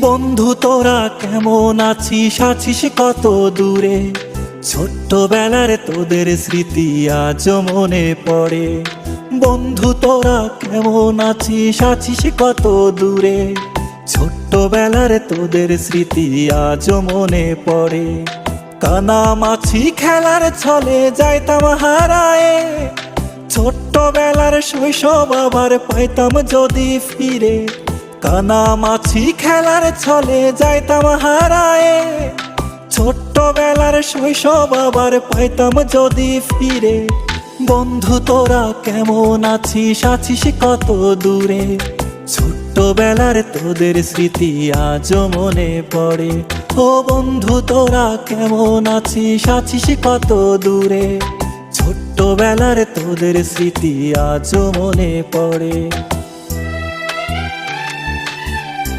বন্ধু তোরা কেমন আছিস, আছিস কত দূরে? ছোট্টবেলার তোদের স্মৃতি আজও মনে পড়ে। বন্ধু তোরা কেমন আছিস, আছিস কত দূরে? ছোট্টবেলার তোদের স্মৃতি আজও মনে পড়ে। কানামাছি খেলার ছলে যাইতাম হারায়ে, ছোট্টবেলার শৈশব আবার পাইতাম যদি ফিরে। কানামাছি খেলার ছলে যাইতাম হারায়ে, ছোট্টবেলার শৈশব আবার পাইতাম যদি ফিরে। বন্ধু তোরা কেমন আছিস, আছিস কত দূরে? ছোট্টবেলার তোদের স্মৃতি আজও মনে পড়ে। ও বন্ধু তোরা কেমন আছিস, আছিস কত দূরে? ছোট্টবেলার তোদের স্মৃতি আজও মনে পড়ে।